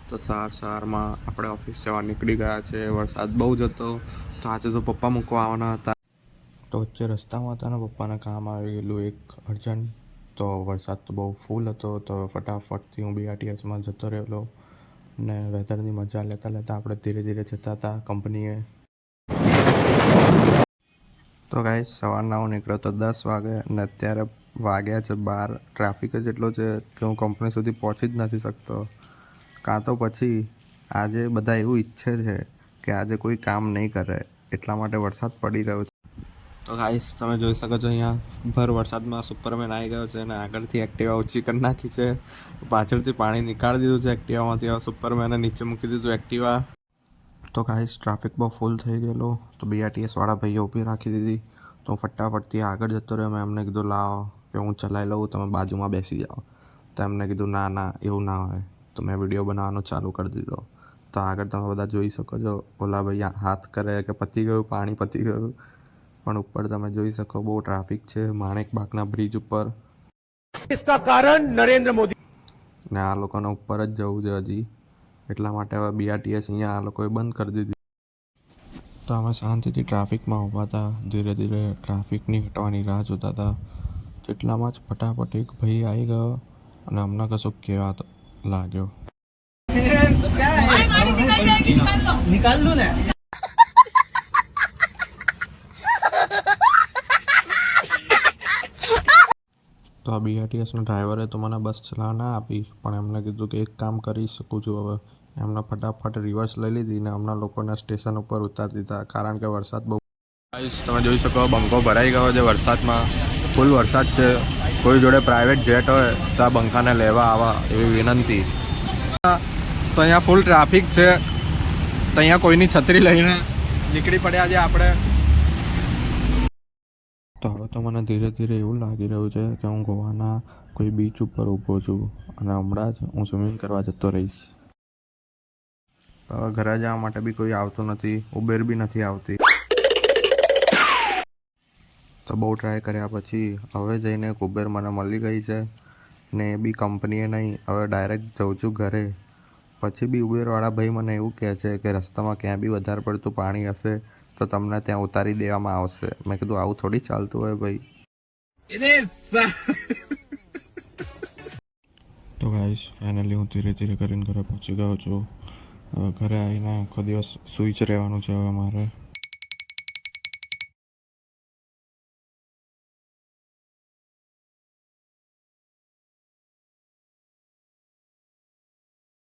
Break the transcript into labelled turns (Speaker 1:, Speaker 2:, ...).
Speaker 1: તો સવારમાં આપણે ઓફિસ જવા નીકળી ગયા છે. વરસાદ બહુ જ હતો તો આજે તો પપ્પા મૂકવા આવવાના હતા. તો વચ્ચે રસ્તામાં હતા ને પપ્પાને કામ આવી ગયેલું એક અર્જન્ટ. તો વરસાદ તો બહુ ફૂલ હતો તો ફટાફટથી હું BRTSમાં જતો રહેલો ને વેધરની મજા લેતા લેતા આપણે ધીરે ધીરે જતા હતા કંપનીએ. તો ગાઈસ સવારના હું નીકળ્યો તો 10 વાગે અને અત્યારે વાગ્યા છે 12. ટ્રાફિક જ એટલો છે કે હું કંપની સુધી પહોંચી જ નથી શકતો. કાં તો પછી આજે બધા એવું ઈચ્છે છે કે આજે કોઈ કામ નહીં કરે એટલા માટે વરસાદ પડી રહ્યો છે. તો ગાઈસ તમે જોઈ શકો છો અહીંયા ભર વરસાદમાં સુપરમેન આવી ગયો છે અને આગળથી એક્ટિવા ઊંચી કરી નાખી છે. પાછળથી પાણી નીકાળી દીધું છે એક્ટિવામાંથી. હવે સુપરમેને નીચે મૂકી દીધું એક્ટિવા. તો ગાઈસ ટ્રાફિક બહુ ફૂલ થઈ ગયેલો તો BRTS વાળા ભાઈએ ઊભી રાખી દીધી. તો હું ફટાફટથી આગળ જતો રહ્યો. મેં એમને કીધું લાવો કે હું ચલાવી લઉં, તમે બાજુમાં બેસી જાઓ. તો એમને કીધું ના ના એવું ના હોય. તો મેં વિડીયો બનાવવાનો ચાલુ કરી દીધો. તો આગળ તમે બધા જોઈ શકો છો ઓલા ભાઈ હાથ કરે કે પતી ગયું પાણી પતી ગયું. પણ ઉપર તમે જોઈ શકો બહુ ટ્રાફિક છે માણેકબાગના બ્રિજ ઉપર.
Speaker 2: इसका कारण नरेंद्र मोदी
Speaker 1: ને આ લોકોને ઉપર જ જવું છે હજી, એટલા માટે હવે BRTS અહીંયા આ લોકોએ બંધ કરી દીધી. તો અમે શાંતિથી ટ્રાફિકમાં ઊભા હતા, ધીરે ધીરે ટ્રાફિકની હટવાની રાહ જોતા હતા. તેટલામાં જ ફટાફટ એક ભાઈ આવી ગયો અને અમને કશું કહેવા લાગ્યો.
Speaker 2: निकाल लो ना.
Speaker 1: તો આ BRTSનો ડ્રાઈવરે તો મને બસ ચલાવવા ના આપી, પણ એમને કીધું કે એક કામ કરી શકું છું હવે. એમને ફટાફટ રિવર્સ લઈ લીધી ને હમણાં લોકોને સ્ટેશન ઉપર ઉતારી દીધા કારણ કે વરસાદ બહુ. તમે જોઈ શકો બંકો ભરાઈ ગયો છે વરસાદમાં. ફૂલ વરસાદ છે. કોઈ જોડે પ્રાઇવેટ જેટ હોય તો આ બંકાને લેવા આવા એવી વિનંતી. તો અહીંયા ફૂલ ટ્રાફિક છે. તો અહીંયા કોઈની છત્રી લઈને નીકળી પડ્યા છે આપણે. તો હવે તો મને ધીરે ધીરે એવું લાગી રહ્યું છે કે હું ગોવાના કોઈ બીચ ઉપર ઊભો છું અને હમણાં જ હું સ્વિમિંગ કરવા જતો રહીશ. હવે ઘરે જવા માટે બી કોઈ આવતું નથી, ઉબેર બી નથી આવતી. તો બહુ ટ્રાય કર્યા પછી હવે જઈને એક ઉબેર મને મળી ગઈ છે ને એ બી કંપનીએ નહીં. હવે ડાયરેક્ટ જઉં છું ઘરે. પછી બી ઉબેરવાળા ભાઈ મને એવું કહે છે કે રસ્તામાં ક્યાં બી વધારે પડતું પાણી હશે તો તમને ત્યાં ઉતારી દેવામાં આવશે. મેં કીધું આવું થોડી ચાલતું હોય ભાઈ. તો ગાઈસ ફાઇનલી હું ધીરે ધીરે કરીને ઘરે પહોંચી ગયો છું. ઘરે આવીને આખો દિવસ સૂઈ જ રહેવાનું છે હવે મારે.